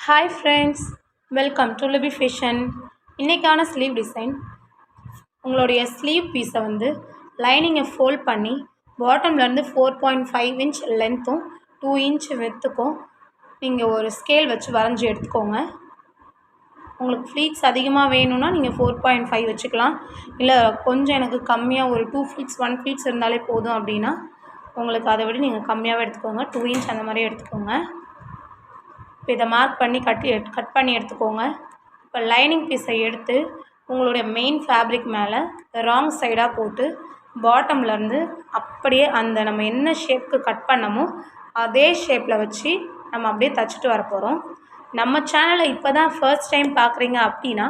Hi friends, welcome to Libby Fashion. இன்னைக்கான sleeve design உங்களுடைய sleeve பீஸை வந்து லைனிங்கை ஃபோல்ட் பண்ணி பாட்டம்லேருந்து 4.5 இன்ச் லென்த்தும் 2 இன்ச் வித்துக்கும் நீங்கள் ஒரு ஸ்கேல் வச்சு வரைஞ்சி எடுத்துக்கோங்க. உங்களுக்கு ஃப்ளீட்ஸ் அதிகமாக வேணும்னா நீங்கள் 4.5 வச்சுக்கலாம். இல்லை கொஞ்சம் எனக்கு கம்மியாக ஒரு 2 ஃப்ளீட்ஸ் 1 ஃப்ளீட்ஸ் இருந்தாலே போதும் அப்படின்னா உங்களுக்கு அதை விட நீங்கள் கம்மியாகவே எடுத்துக்கோங்க. 2 இன்ச் அந்த மாதிரி எடுத்துக்கோங்க. இப்போ இதை மார்க் பண்ணி கட் பண்ணி எடுத்துக்கோங்க. இப்போ லைனிங் பீஸை எடுத்து உங்களுடைய மெயின் ஃபேப்ரிக் மேலே ராங் சைடாக போட்டு பாட்டம்லேருந்து அப்படியே அந்த நம்ம என்ன ஷேப்புக்கு கட் பண்ணமோ அதே ஷேப்பில் வச்சு நம்ம அப்படியே தைச்சிட்டு வர போகிறோம். நம்ம சேனலை இப்போ தான் ஃபர்ஸ்ட் டைம் பார்க்குறீங்க அப்படின்னா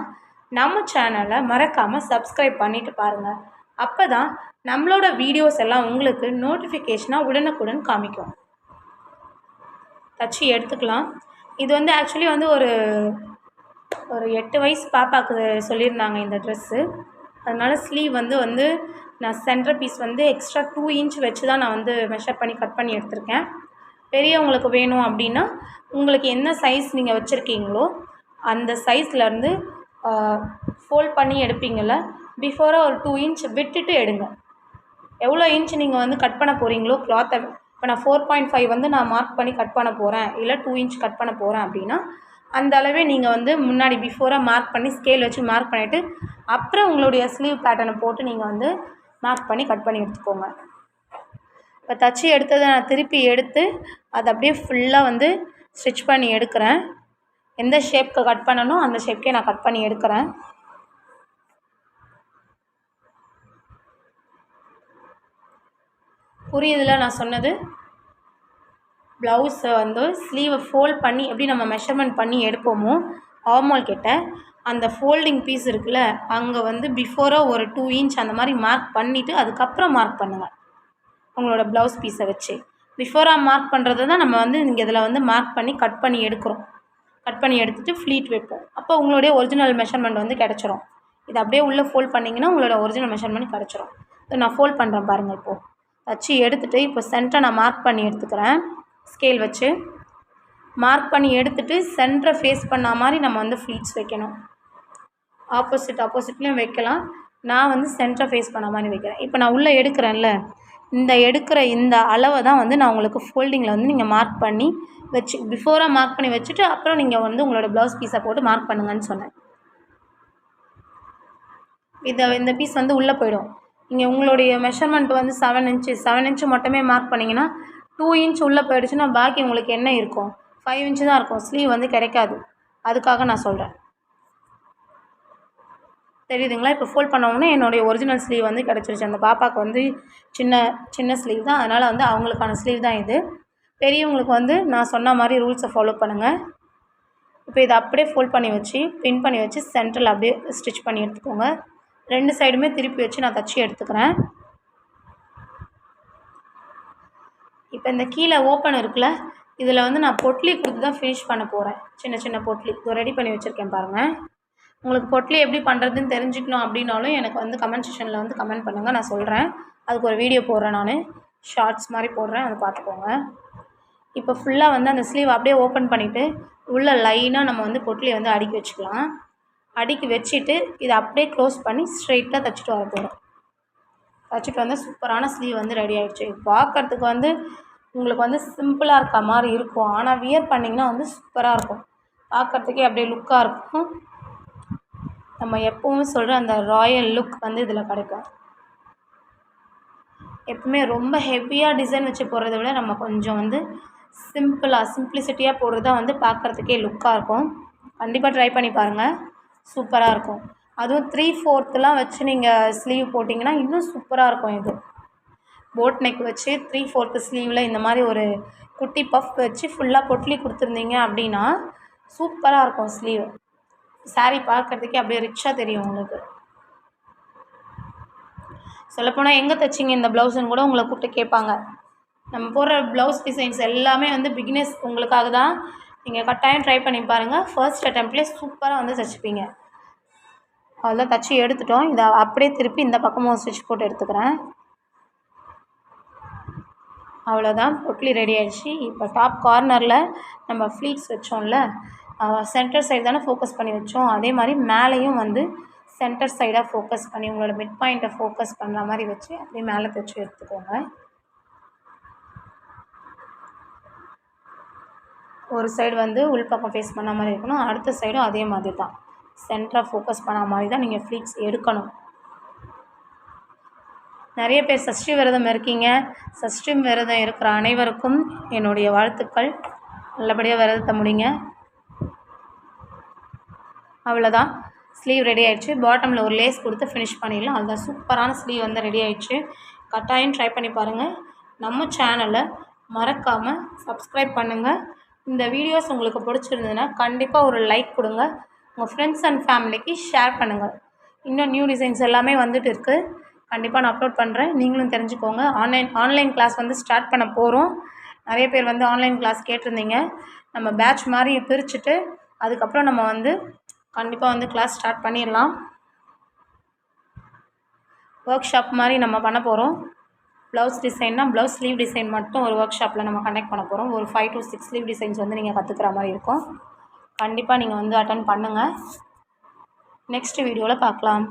நம்ம சேனலை மறக்காமல் சப்ஸ்கிரைப் பண்ணிவிட்டு பாருங்கள். அப்போ தான் நம்மளோட வீடியோஸ் எல்லாம் உங்களுக்கு நோட்டிஃபிகேஷனாக உடனுக்குடன் காமிக்கும். தச்சு எடுத்துக்கலாம். இது வந்து ஆக்சுவலி வந்து ஒரு 8 வயசு பாப்பாவுக்கு சொல்லியிருந்தாங்க இந்த ட்ரெஸ்ஸு. அதனால் ஸ்லீவ் வந்து நான் சென்டர் பீஸ் வந்து எக்ஸ்ட்ரா 2 இன்ச் வச்சு தான் நான் வந்து மெஷர் பண்ணி கட் பண்ணி எடுத்திருக்கேன். பெரியவங்களுக்கு வேணும் அப்படின்னா உங்களுக்கு என்ன சைஸ் நீங்கள் வச்சுருக்கீங்களோ அந்த சைஸ்லேருந்து ஃபோல்ட் பண்ணி எடுப்பீங்கள பிஃபோராக ஒரு 2 இன்ச் விட்டுட்டு எடுங்க. எவ்வளோ இன்ச் நீங்கள் வந்து கட் பண்ண போகிறீங்களோ கிளாத்தை, இப்போ நான் 4.5 வந்து நான் மார்க் பண்ணி கட் பண்ண போகிறேன், இல்லை 2 இன்ச் கட் பண்ண போகிறேன் அப்படின்னா அந்த அளவே நீங்கள் வந்து முன்னாடி பிஃபோராக மார்க் பண்ணி ஸ்கேல் வச்சு மார்க் பண்ணிவிட்டு அப்புறம் உங்களுடைய ஸ்லீவ் பேட்டர்னை போட்டு நீங்கள் வந்து மார்க் பண்ணி கட் பண்ணி எடுத்துக்கோங்க. இப்போ தச்சு எடுத்ததை நான் திருப்பி எடுத்து அதை அப்படியே ஃபுல்லாக வந்து ஸ்டிச் பண்ணி எடுக்கிறேன். எந்த ஷேப்க்கு கட் பண்ணணும் அந்த ஷேப்க்கே நான் கட் பண்ணி எடுக்கிறேன். புரியுதுல நான் சொன்னது? ப்ளவுஸை வந்து ஸ்லீவை ஃபோல்ட் பண்ணி எப்படி நம்ம மெஷர்மெண்ட் பண்ணி எடுப்போமோ ஆர்மோல் கிட்ட அந்த ஃபோல்டிங் பீஸ் இருக்குல்ல அங்கே வந்து பிஃபோராக ஒரு 2 இன்ச் அந்த மாதிரி மார்க் பண்ணிவிட்டு அதுக்கப்புறம் மார்க் பண்ணுங்கள். உங்களோட ப்ளவுஸ் பீஸை வச்சு பிஃபோராக மார்க் பண்ணுறது தான் நம்ம வந்து இங்கே இதில் வந்து மார்க் பண்ணி கட் பண்ணி எடுக்கிறோம். கட் பண்ணி எடுத்துகிட்டு ஃப்ளீட் வைப்போம். அப்போ உங்களுடைய ஒரிஜினல் மெஷர்மெண்ட் வந்து கிடச்சிரும். இது அப்படியே உள்ளே ஃபோல்ட் பண்ணிங்கன்னா உங்களோட ஒரிஜினல் மெஷர்மெண்ட் கிடச்சிரும். நான் ஃபோல்ட் பண்ணுறேன் பாருங்கள். இப்போது தச்சு எடுத்துகிட்டு இப்போ சென்டரை நான் மார்க் பண்ணி எடுத்துக்கிறேன். ஸ்கேல் வச்சு மார்க் பண்ணி எடுத்துகிட்டு சென்டரை ஃபேஸ் பண்ண மாதிரி நம்ம வந்து ஃப்ளீட்ஸ் வைக்கணும். ஆப்போசிட்லேயும் வைக்கலாம். நான் வந்து சென்டரை ஃபேஸ் பண்ண மாதிரி வைக்கிறேன். இப்போ நான் உள்ளே எடுக்கிறேன்ல எடுக்கிற இந்த அளவை தான் வந்து நான் உங்களுக்கு ஃபோல்டிங்கில் வந்து நீங்கள் மார்க் பண்ணி வச்சு பிஃபோராக மார்க் பண்ணி வச்சுட்டு அப்புறம் நீங்கள் வந்து உங்களோட ப்ளவுஸ் பீஸை போட்டு மார்க் பண்ணுங்கன்னு சொன்னேன். இந்த பீஸ் வந்து உள்ளே போயிடும். நீங்கள் உங்களுடைய மெஷர்மெண்ட் வந்து 7 இன்ச்சு மட்டுமே மார்க் பண்ணிங்கன்னா 2 இன்ச் உள்ளே போயிடுச்சுன்னா பாக்கி உங்களுக்கு என்ன இருக்கும்? 5 இன்ச்சு தான் இருக்கும். ஸ்லீவ் வந்து கிடைக்காது. அதுக்காக நான் சொல்கிறேன். தெரியுதுங்களா? இப்போ ஃபோல்ட் பண்ணோம்னா என்னுடைய ஒரிஜினல் ஸ்லீவ் வந்து கிடச்சிருச்சு. அந்த பாப்பாவுக்கு வந்து சின்ன ஸ்லீவ் தான். அதனால் வந்து அவங்களுக்கான ஸ்லீவ் தான் இது. பெரியவங்களுக்கு வந்து நான் சொன்ன மாதிரி ரூல்ஸை ஃபாலோ பண்ணுங்கள். இப்போ இதை அப்படியே ஃபோல்ட் பண்ணி வச்சு பின் பண்ணி வச்சு சென்டரில் அப்படியே ஸ்டிச் பண்ணி எடுத்துக்கோங்க. 2 சைடுமே திருப்பி வச்சு நான் தச்சு எடுத்துக்கிறேன். இப்போ இந்த கீழே ஓப்பன் இருக்குல்ல இதில் வந்து நான் பொட்லி கொடுத்து தான் ஃபினிஷ் பண்ண போகிறேன். சின்ன பொட்லி இப்போ ரெடி பண்ணி வச்சுருக்கேன் பாருங்கள். உங்களுக்கு பொட்லி எப்படி பண்ணுறதுன்னு தெரிஞ்சுக்கணும் அப்படின்னாலும் எனக்கு வந்து கமெண்ட் செக்ஷனில் வந்து கமெண்ட் பண்ணுங்கள். நான் சொல்கிறேன். அதுக்கு ஒரு வீடியோ போடுறேன். நான் ஷார்ட்ஸ் மாதிரி போடுறேன். அதை பார்த்துக்கோங்க. இப்போ ஃபுல்லாக வந்து அந்த ஸ்லீவ் அப்படியே ஓப்பன் பண்ணிவிட்டு உள்ள லைனாக நம்ம வந்து பொட்லியை வந்து அடுக்கி வச்சுக்கலாம். அடுக்கி வச்சுட்டு இதை அப்படியே க்ளோஸ் பண்ணி ஸ்ட்ரெயிட்டாக தைச்சிட்டு வர போகிறோம். தைச்சிட்டு வந்து சூப்பரான ஸ்லீவ் வந்து ரெடி ஆகிடுச்சு. பார்க்குறதுக்கு வந்து உங்களுக்கு வந்து சிம்பிளாக இருக்க மாதிரி இருக்கும். ஆனால் வியர் பண்ணிங்கன்னா வந்து சூப்பராக இருக்கும். பார்க்குறதுக்கே அப்படியே லுக்காக இருக்கும். நம்ம எப்பவும் சொல்கிற அந்த ராயல் லுக் வந்து இதில் கிடைக்கும். எப்பவுமே ரொம்ப ஹெவியாக டிசைன் வச்சு போடுறத விட நம்ம கொஞ்சம் வந்து சிம்பிளிசிட்டியாக போடுறது தான் வந்து பார்க்குறதுக்கே லுக்காக இருக்கும். கண்டிப்பாக ட்ரை பண்ணி பாருங்கள். சூப்பராக இருக்கும். அதுவும் 3/4 வச்சு நீங்கள் ஸ்லீவ் போட்டிங்கன்னா இன்னும் சூப்பராக இருக்கும். இது போட் நெக் வச்சு 3/4 ஸ்லீவில் இந்த மாதிரி ஒரு குட்டி பஃப் வச்சு ஃபுல்லாக பொட்லி கொடுத்துருந்தீங்க அப்படின்னா சூப்பராக இருக்கும். ஸ்லீவ் சாரீ பார்க்குறதுக்கே அப்படியே ரிச்சாக தெரியும் உங்களுக்கு. சொல்லப்போனால் எங்கே தைச்சிங்க இந்த ப்ளவுஸுன்னு கூட உங்களை கூப்பிட்டு கேட்பாங்க. நம்ம போடுற ப்ளவுஸ் டிசைன்ஸ் எல்லாமே வந்து பிகினர்ஸ் உங்களுக்காக தான். நீங்கள் கட்டாயம் ட்ரை பண்ணி பாருங்கள். ஃபர்ஸ்ட் அட்டெம்ப்ட்லேயே சூப்பராக வந்து தைச்சிப்பீங்க. அதெல்லாம் தைச்சி எடுத்துட்டோம். இதை அப்படியே திருப்பி இந்த பக்கமும் ஸ்டிச் போட்டு எடுத்துக்கிறேன். அவ்வளோதான், பொட்லி ரெடி ஆகிடுச்சு. இப்போ டாப் கார்னரில் நம்ம ஃப்ளீட்ஸ் வச்சோம்ல சென்டர் சைடு தானே ஃபோக்கஸ் பண்ணி வச்சோம், அதே மாதிரி மேலேயும் வந்து சென்டர் சைடாக ஃபோக்கஸ் பண்ணி உங்களோட மிட் பாயிண்ட்டை ஃபோக்கஸ் பண்ணுற மாதிரி வச்சு அப்படியே மேலே தைச்சி எடுத்துக்கோங்க. ஒரு சைடு வந்து உள்பக்கம் ஃபேஸ் பண்ண மாதிரி இருக்கணும், அடுத்த சைடும் அதே மாதிரி தான் சென்டராக ஃபோக்கஸ் பண்ண மாதிரி தான் நீங்கள் ஃப்ளீட்ஸ் எடுக்கணும். நிறைய பேர் சஷ்டி விரதம் இருக்கீங்க. சஷ்டி விரதம் இருக்கிற அனைவருக்கும் என்னுடைய வாழ்த்துக்கள். நல்லபடியாக விரதத்தை முடிங்க. அவ்வளோதான், ஸ்லீவ் ரெடி ஆகிடுச்சு. பாட்டமில் ஒரு லேஸ் கொடுத்து ஃபினிஷ் பண்ணிடலாம். அதுதான் சூப்பரான ஸ்லீவ் வந்து ரெடி ஆகிடுச்சு. கட்டாயம் ட்ரை பண்ணி பாருங்கள். நம்ம சேனலை மறக்காமல் சப்ஸ்கிரைப் பண்ணுங்கள். இந்த வீடியோஸ் உங்களுக்கு பிடிச்சிருந்ததுன்னா கண்டிப்பாக ஒரு லைக் கொடுங்க. உங்கள் ஃப்ரெண்ட்ஸ் அண்ட் ஃபேமிலிக்கு ஷேர் பண்ணுங்கள். இன்னும் நியூ டிசைன்ஸ் எல்லாமே வந்துட்டு இருக்குது. கண்டிப்பாக நான் அப்லோட் பண்ணுறேன், நீங்களும் தெரிஞ்சுக்கோங்க. ஆன்லைன் கிளாஸ் வந்து ஸ்டார்ட் பண்ண போகிறோம். நிறைய பேர் வந்து ஆன்லைன் கிளாஸ் கேட்டிருந்தீங்க. நம்ம பேட்ச் மாதிரி பிரிச்சுட்டு அதுக்கப்புறம் நம்ம வந்து கண்டிப்பாக வந்து கிளாஸ் ஸ்டார்ட் பண்ணிடலாம். ஒர்க் ஷாப் மாதிரி நம்ம பண்ண போகிறோம். ப்ளவுஸ் டிசைன்னா ப்ளவுஸ் ஸ்லீவ் டிசைன் மட்டும் ஒரு ஒர்க் ஷாப்பில் நம்ம கண்டக்ட் பண்ண போகிறோம். ஒரு 5 to 6 ஸ்லீவ் டிசைன்ஸ் வந்து நீங்கள் கற்றுக்கிற மாதிரி இருக்கும். கண்டிப்பாக நீங்கள் வந்து அட்டன் பண்ணுங்கள். நெக்ஸ்ட் வீடியோவில் பார்க்கலாம்.